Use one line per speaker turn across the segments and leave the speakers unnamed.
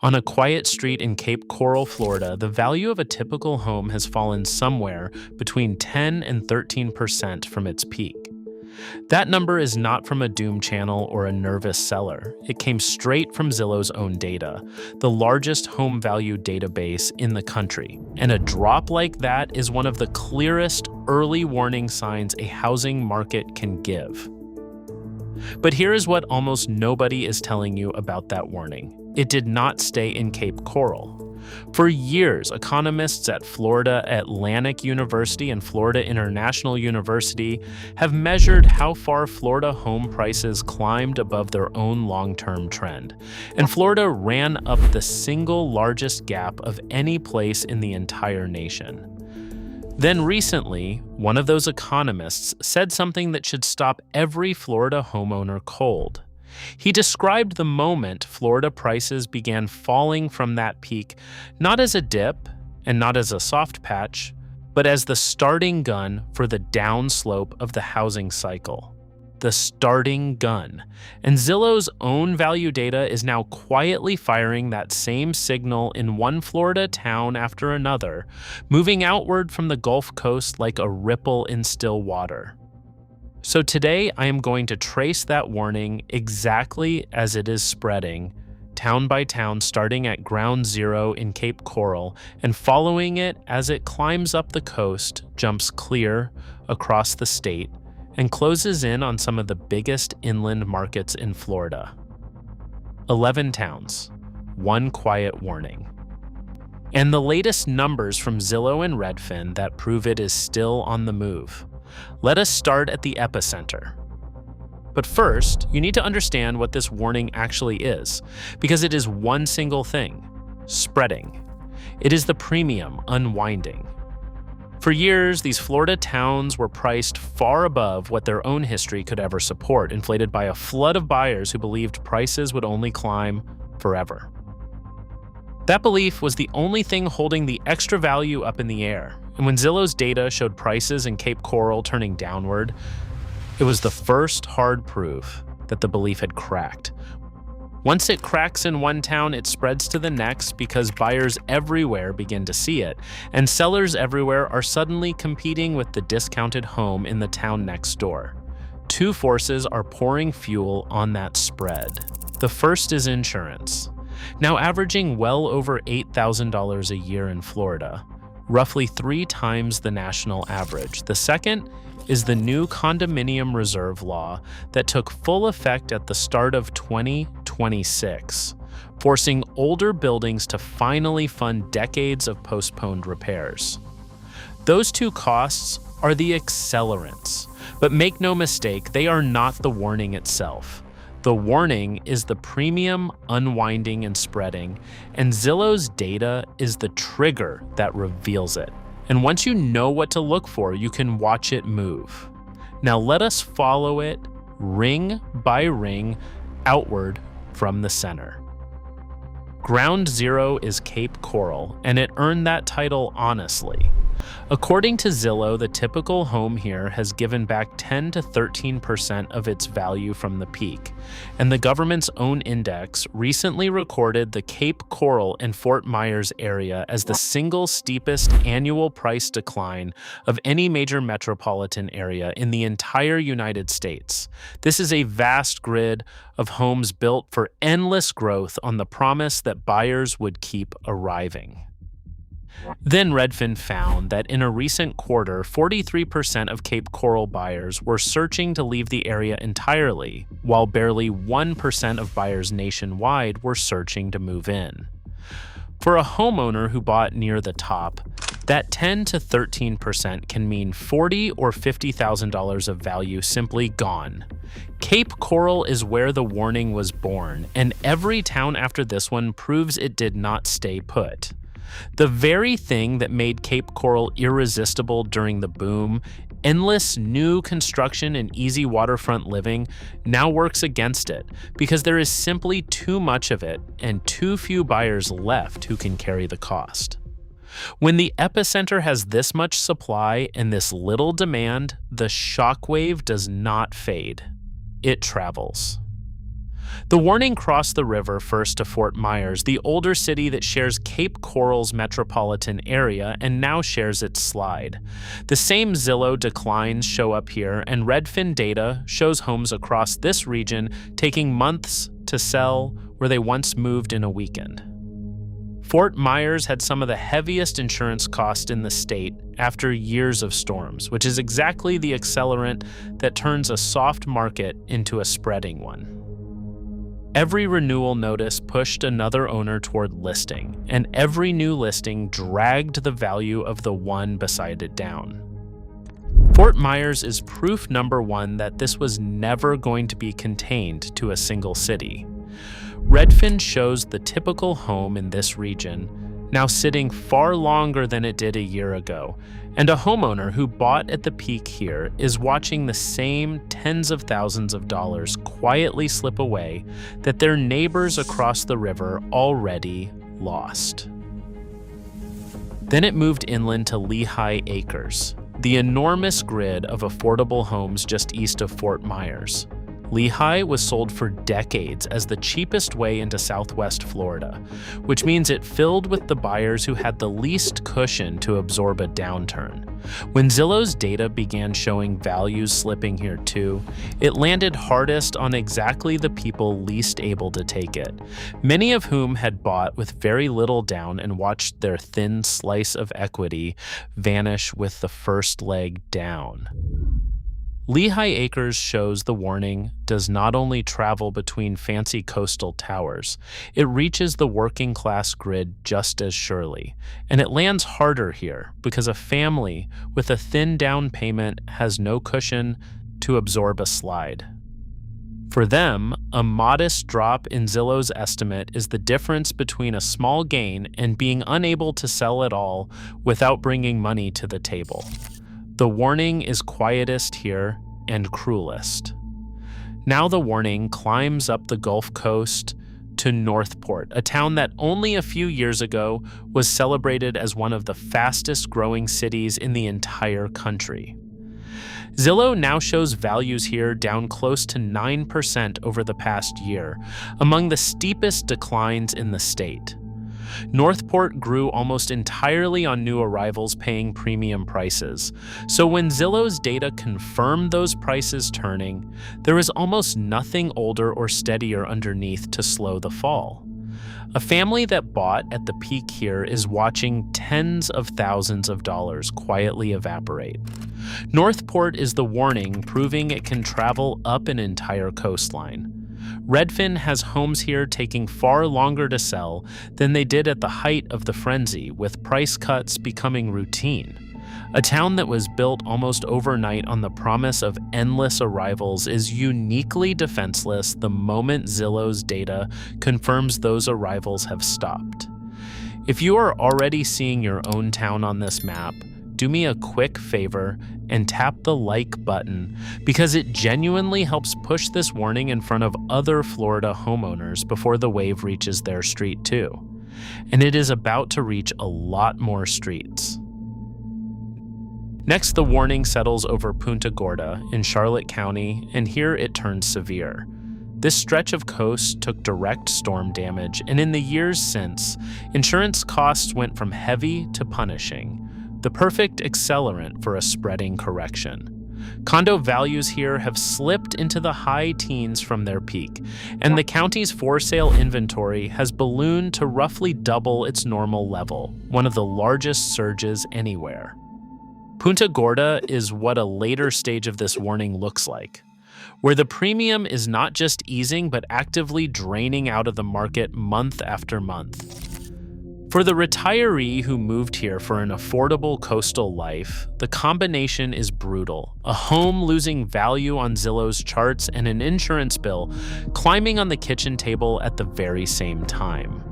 On a quiet street in Cape Coral, Florida, the value of a typical home has fallen somewhere between 10 and 13% from its peak. That number is not from a doom channel or a nervous seller. It came straight from Zillow's own data, the largest home value database in the country. And a drop like that is one of the clearest early warning signs a housing market can give. But here is what almost nobody is telling you about that warning. It did not stay in Cape Coral. For years, economists at Florida Atlantic University and Florida International University have measured how far Florida home prices climbed above their own long-term trend. And Florida ran up the single largest gap of any place in the entire nation. Then recently, one of those economists said something that should stop every Florida homeowner cold. He described the moment Florida prices began falling from that peak, not as a dip and not as a soft patch, but as the starting gun for the downslope of the housing cycle. The starting gun. And Zillow's own value data is now quietly firing that same signal in one Florida town after another, moving outward from the Gulf Coast like a ripple in still water. So today, I am going to trace that warning exactly as it is spreading, town by town, starting at ground zero in Cape Coral and following it as it climbs up the coast, jumps clear across the state, and closes in on some of the biggest inland markets in Florida. 11 towns, one quiet warning. And the latest numbers from Zillow and Redfin that prove it is still on the move. Let us start at the epicenter. But first, you need to understand what this warning actually is, because it is one single thing: spreading. It is the premium unwinding. For years, these Florida towns were priced far above what their own history could ever support, inflated by a flood of buyers who believed prices would only climb forever. That belief was the only thing holding the extra value up in the air. And when Zillow's data showed prices in Cape Coral turning downward, it was the first hard proof that the belief had cracked. Once it cracks in one town, it spreads to the next because buyers everywhere begin to see it, and sellers everywhere are suddenly competing with the discounted home in the town next door. Two forces are pouring fuel on that spread. The first is insurance, now averaging well over $8,000 a year in Florida, roughly 3 times the national average. The second is the new condominium reserve law that took full effect at the start of 2026, forcing older buildings to finally fund decades of postponed repairs. Those two costs are the accelerants, but make no mistake, they are not the warning itself. The warning is the premium unwinding and spreading, and Zillow's data is the trigger that reveals it. And once you know what to look for, you can watch it move. Now let us follow it ring by ring outward from the center. Ground zero is Cape Coral, and it earned that title honestly. According to Zillow, the typical home here has given back 10 to 13% of its value from the peak, and the government's own index recently recorded the Cape Coral and Fort Myers area as the single steepest annual price decline of any major metropolitan area in the entire United States. This is a vast grid of homes built for endless growth on the promise that buyers would keep arriving. Then Redfin found that in a recent quarter, 43% of Cape Coral buyers were searching to leave the area entirely, while barely 1% of buyers nationwide were searching to move in. For a homeowner who bought near the top, that 10 to 13% can mean $40,000 or $50,000 of value simply gone. Cape Coral is where the warning was born, and every town after this one proves it did not stay put. The very thing that made Cape Coral irresistible during the boom, endless new construction and easy waterfront living, now works against it because there is simply too much of it and too few buyers left who can carry the cost. When the epicenter has this much supply and this little demand, the shockwave does not fade. It travels. The warning crossed the river first to Fort Myers, the older city that shares Cape Coral's metropolitan area and now shares its slide. The same Zillow declines show up here, and Redfin data shows homes across this region taking months to sell where they once moved in a weekend. Fort Myers had some of the heaviest insurance costs in the state after years of storms, which is exactly the accelerant that turns a soft market into a spreading one. Every renewal notice pushed another owner toward listing, and every new listing dragged the value of the one beside it down. Fort Myers is proof number one that this was never going to be contained to a single city. Redfin shows the typical home in this region now sitting far longer than it did a year ago, and a homeowner who bought at the peak here is watching the same tens of thousands of dollars quietly slip away that their neighbors across the river already lost. Then it moved inland to Lehigh Acres, the enormous grid of affordable homes just east of Fort Myers. Lehigh was sold for decades as the cheapest way into Southwest Florida, which means it filled with the buyers who had the least cushion to absorb a downturn. When Zillow's data began showing values slipping here too, it landed hardest on exactly the people least able to take it, many of whom had bought with very little down and watched their thin slice of equity vanish with the first leg down. Lehigh Acres shows the warning does not only travel between fancy coastal towers, it reaches the working class grid just as surely. And it lands harder here because a family with a thin down payment has no cushion to absorb a slide. For them, a modest drop in Zillow's estimate is the difference between a small gain and being unable to sell at all without bringing money to the table. The warning is quietest here and cruelest. Now the warning climbs up the Gulf Coast to Northport, a town that only a few years ago was celebrated as one of the fastest growing cities in the entire country. Zillow now shows values here down close to 9% over the past year, among the steepest declines in the state. Northport grew almost entirely on new arrivals paying premium prices, so when Zillow's data confirmed those prices turning, there was almost nothing older or steadier underneath to slow the fall. A family that bought at the peak here is watching tens of thousands of dollars quietly evaporate. Northport is the warning proving it can travel up an entire coastline. Redfin has homes here taking far longer to sell than they did at the height of the frenzy, with price cuts becoming routine. A town that was built almost overnight on the promise of endless arrivals is uniquely defenseless the moment Zillow's data confirms those arrivals have stopped. If you are already seeing your own town on this map, do me a quick favor and tap the like button because it genuinely helps push this warning in front of other Florida homeowners before the wave reaches their street too. And it is about to reach a lot more streets. Next, the warning settles over Punta Gorda in Charlotte County, and here it turns severe. This stretch of coast took direct storm damage, and in the years since, insurance costs went from heavy to punishing, the perfect accelerant for a spreading correction. Condo values here have slipped into the high teens from their peak, and the county's for-sale inventory has ballooned to roughly double its normal level, one of the largest surges anywhere. Punta Gorda is what a later stage of this warning looks like, where the premium is not just easing but actively draining out of the market month after month. For the retiree who moved here for an affordable coastal life, the combination is brutal. A home losing value on Zillow's charts and an insurance bill climbing on the kitchen table at the very same time.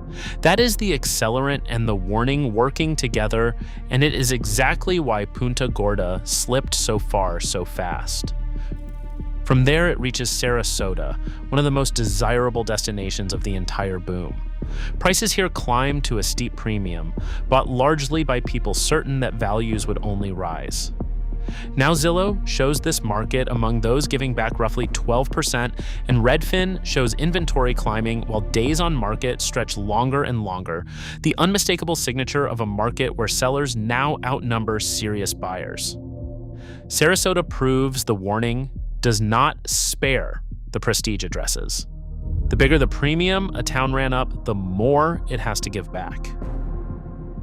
That is the accelerant and the warning working together, and it is exactly why Punta Gorda slipped so far so fast. From there, it reaches Sarasota, one of the most desirable destinations of the entire boom. Prices here climbed to a steep premium, bought largely by people certain that values would only rise. Now Zillow shows this market among those giving back roughly 12%, and Redfin shows inventory climbing while days on market stretch longer and longer, the unmistakable signature of a market where sellers now outnumber serious buyers. Sarasota proves the warning does not spare the prestige addresses. The bigger the premium a town ran up, the more it has to give back.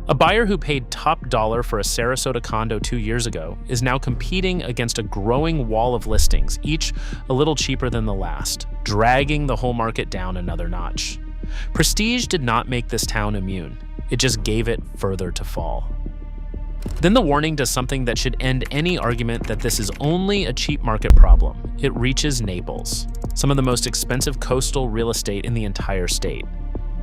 A buyer who paid top dollar for a Sarasota condo 2 years ago is now competing against a growing wall of listings, each a little cheaper than the last, dragging the whole market down another notch. Prestige did not make this town immune. It just gave it further to fall. Then the warning does something that should end any argument that this is only a cheap market problem. It reaches Naples, some of the most expensive coastal real estate in the entire state.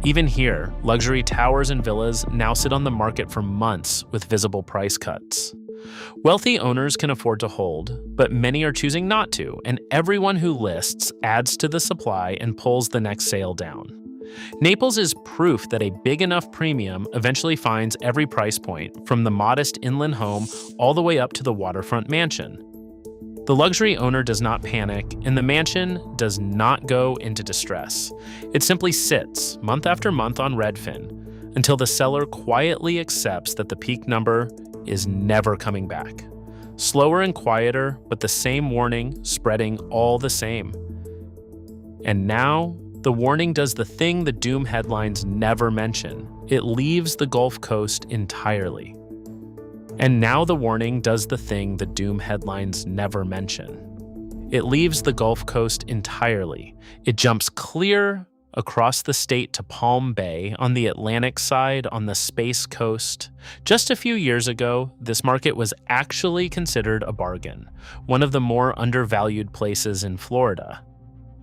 Even here, luxury towers and villas now sit on the market for months with visible price cuts. Wealthy owners can afford to hold, but many are choosing not to, and everyone who lists adds to the supply and pulls the next sale down. Naples is proof that a big enough premium eventually finds every price point, from the modest inland home all the way up to the waterfront mansion. The luxury owner does not panic, and the mansion does not go into distress. It simply sits, month after month on Redfin, until the seller quietly accepts that the peak number is never coming back. Slower and quieter, but the same warning spreading all the same. And now, the warning does the thing the doom headlines never mention. It leaves the Gulf Coast entirely. And now the warning does the thing the doom headlines never mention. It leaves the Gulf Coast entirely. It jumps clear across the state to Palm Bay on the Atlantic side on the Space Coast. Just a few years ago, this market was actually considered a bargain, one of the more undervalued places in Florida.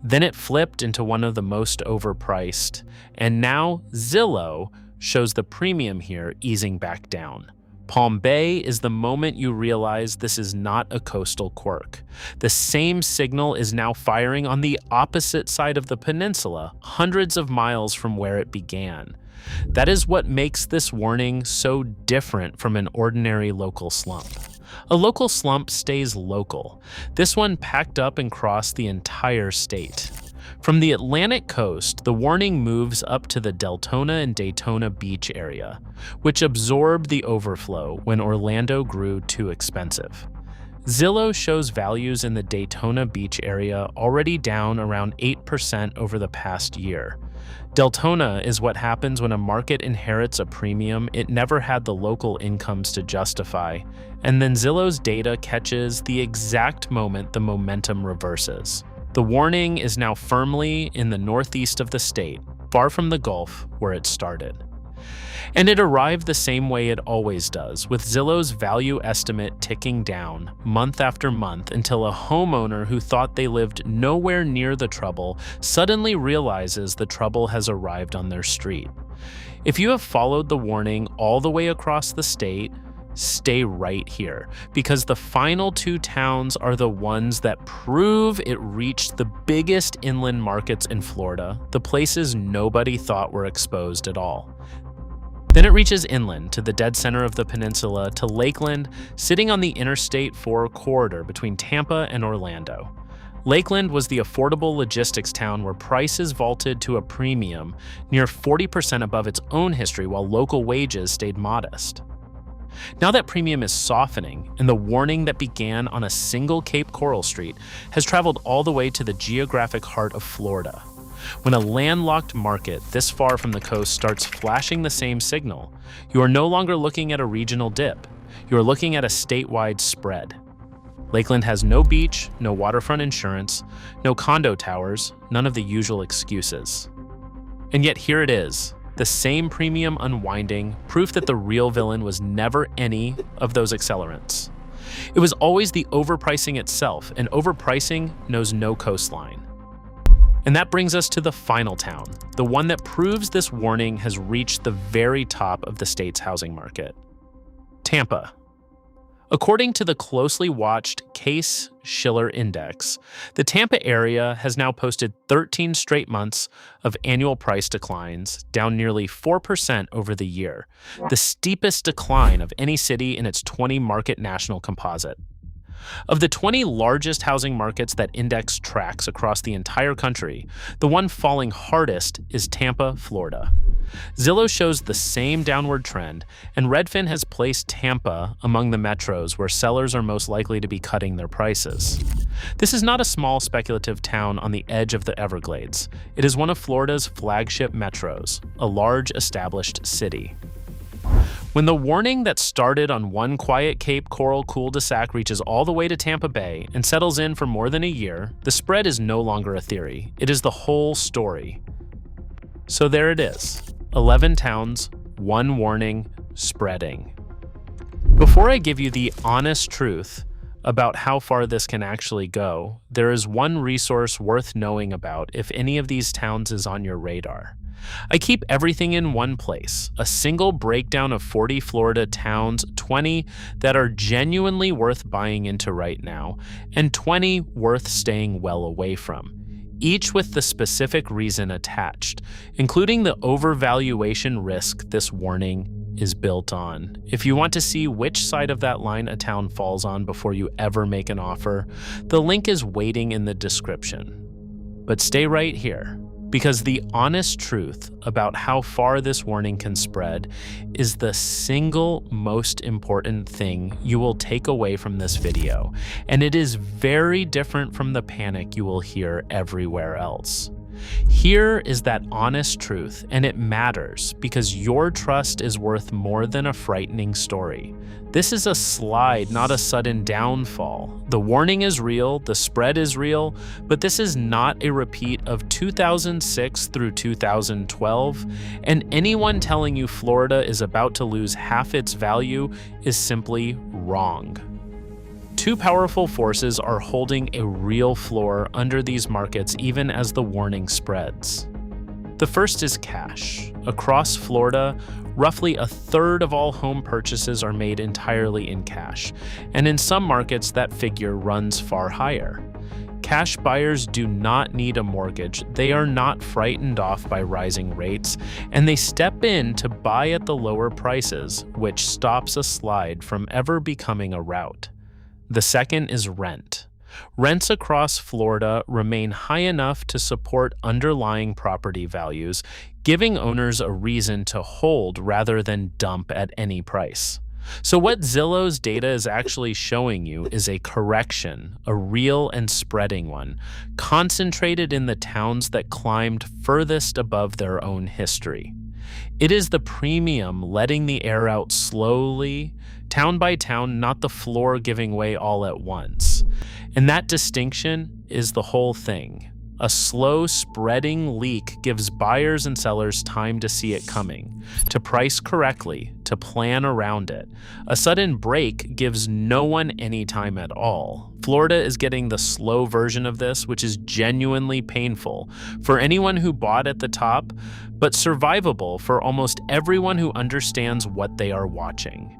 Then it flipped into one of the most overpriced, and now Zillow shows the premium here easing back down. Palm Bay is the moment you realize this is not a coastal quirk. The same signal is now firing on the opposite side of the peninsula, hundreds of miles from where it began. That is what makes this warning so different from an ordinary local slump. A local slump stays local. This one packed up and crossed the entire state. From the Atlantic coast, the warning moves up to the Deltona and Daytona Beach area, which absorbed the overflow when Orlando grew too expensive. Zillow shows values in the Daytona Beach area already down around 8% over the past year. Deltona is what happens when a market inherits a premium it never had the local incomes to justify, and then Zillow's data catches the exact moment the momentum reverses. The warning is now firmly in the northeast of the state, far from the Gulf where it started. And it arrived the same way it always does, with Zillow's value estimate ticking down month after month until a homeowner who thought they lived nowhere near the trouble suddenly realizes the trouble has arrived on their street. If you have followed the warning all the way across the state, stay right here, because the final two towns are the ones that prove it reached the biggest inland markets in Florida, the places nobody thought were exposed at all. Then it reaches inland to the dead center of the peninsula to Lakeland, sitting on the Interstate 4 corridor between Tampa and Orlando. Lakeland was the affordable logistics town where prices vaulted to a premium near 40% above its own history while local wages stayed modest. Now that premium is softening, and the warning that began on a single capecoral street has traveled all the way to the geographic heart of Florida. When a landlocked market this far from the coast starts flashing the same signal, you are no longer looking at a regional dip. You are looking at a statewide spread. Lakeland has no beach, no waterfront insurance, no condo towers, none of the usual excuses. And yet here it is. The same premium unwinding, proof that the real villain was never any of those accelerants. It was always the overpricing itself, and overpricing knows no coastline. And that brings us to the final town, the one that proves this warning has reached the very top of the state's housing market. Tampa. According to the closely watched Case-Shiller Index, the Tampa area has now posted 13 straight months of annual price declines, down nearly 4% over the year, the steepest decline of any city in its 20-market national composite. Of the 20 largest housing markets that Index tracks across the entire country, the one falling hardest is Tampa, Florida. Zillow shows the same downward trend, and Redfin has placed Tampa among the metros where sellers are most likely to be cutting their prices. This is not a small speculative town on the edge of the Everglades. It is one of Florida's flagship metros, a large established city. When the warning that started on one quiet Cape Coral cul-de-sac reaches all the way to Tampa Bay and settles in for more than a year, the spread is no longer a theory. It is the whole story. So there it is. 11 towns, one warning, spreading. Before I give you the honest truth about how far this can actually go, there is one resource worth knowing about if any of these towns is on your radar. I keep everything in one place, a single breakdown of 40 Florida towns, 20 that are genuinely worth buying into right now, and 20 worth staying well away from, each with the specific reason attached, including the overvaluation risk this warning is built on. If you want to see which side of that line a town falls on before you ever make an offer, the link is waiting in the description. But stay right here, because the honest truth about how far this warning can spread is the single most important thing you will take away from this video, and it is very different from the panic you will hear everywhere else. Here is that honest truth, and it matters because your trust is worth more than a frightening story. This is a slide, not a sudden downfall. The warning is real, the spread is real, but this is not a repeat of 2006 through 2012, and anyone telling you Florida is about to lose half its value is simply wrong. Two powerful forces are holding a real floor under these markets even as the warning spreads. The first is cash. Across Florida, roughly a third of all home purchases are made entirely in cash, and in some markets that figure runs far higher. Cash buyers do not need a mortgage, they are not frightened off by rising rates, and they step in to buy at the lower prices, which stops a slide from ever becoming a rout. The second is rent. Rents across Florida remain high enough to support underlying property values, giving owners a reason to hold rather than dump at any price. So what Zillow's data is actually showing you is a correction, a real and spreading one, concentrated in the towns that climbed furthest above their own history. It is the premium letting the air out slowly, town by town, not the floor giving way all at once. And that distinction is the whole thing. A slow spreading leak gives buyers and sellers time to see it coming, to price correctly, to plan around it. A sudden break gives no one any time at all. Florida is getting the slow version of this, which is genuinely painful for anyone who bought at the top, but survivable for almost everyone who understands what they are watching.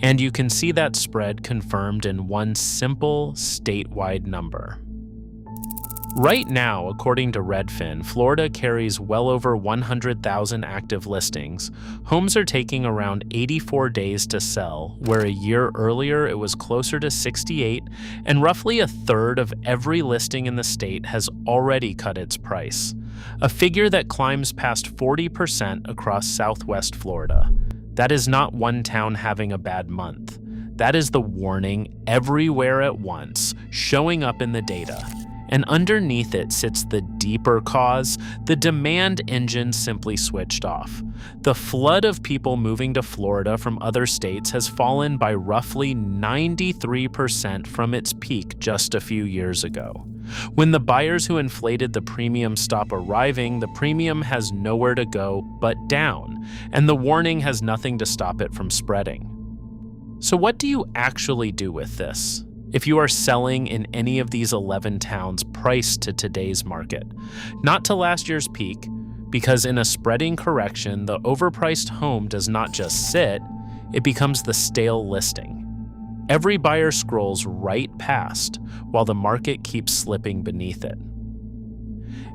And you can see that spread confirmed in one simple statewide number. Right now, according to Redfin, Florida carries well over 100,000 active listings. Homes are taking around 84 days to sell, where a year earlier it was closer to 68, and roughly a third of every listing in the state has already cut its price, a figure that climbs past 40% across Southwest Florida. That is not one town having a bad month. That is the warning everywhere at once, showing up in the data. And underneath it sits the deeper cause: the demand engine simply switched off. The flood of people moving to Florida from other states has fallen by roughly 93% from its peak just a few years ago. When the buyers who inflated the premium stop arriving, the premium has nowhere to go but down, and the warning has nothing to stop it from spreading. So what do you actually do with this? If you are selling in any of these 11 towns priced to today's market, not to last year's peak, because in a spreading correction, the overpriced home does not just sit, it becomes the stale listing. Every buyer scrolls right past while the market keeps slipping beneath it.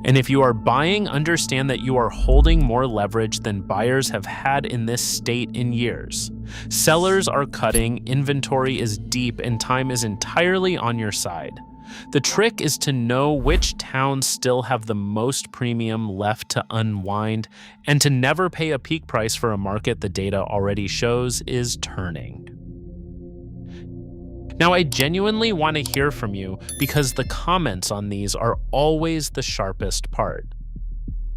And if you are buying, understand that you are holding more leverage than buyers have had in this state in years. Sellers are cutting, inventory is deep, and time is entirely on your side. The trick is to know which towns still have the most premium left to unwind, and to never pay a peak price for a market the data already shows is turning. Now, I genuinely want to hear from you because the comments on these are always the sharpest part.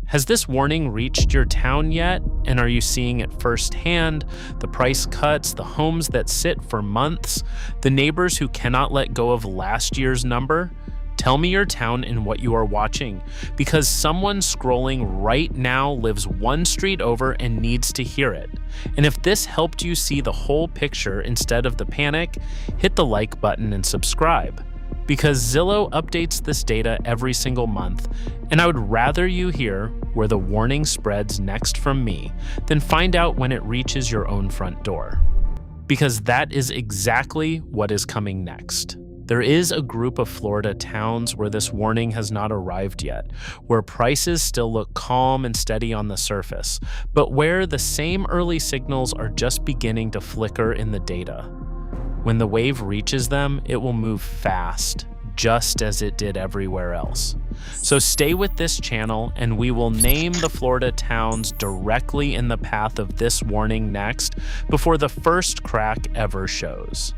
Has this warning reached your town yet? And are you seeing it firsthand? The price cuts, the homes that sit for months, the neighbors who cannot let go of last year's number? Tell me your town and what you are watching, because someone scrolling right now lives one street over and needs to hear it. And if this helped you see the whole picture instead of the panic, hit the like button and subscribe. Because Zillow updates this data every single month, and I would rather you hear where the warning spreads next from me than find out when it reaches your own front door. Because that is exactly what is coming next. There is a group of Florida towns where this warning has not arrived yet, where prices still look calm and steady on the surface, but where the same early signals are just beginning to flicker in the data. When the wave reaches them, it will move fast, just as it did everywhere else. So stay with this channel, and we will name the Florida towns directly in the path of this warning next, before the first crack ever shows.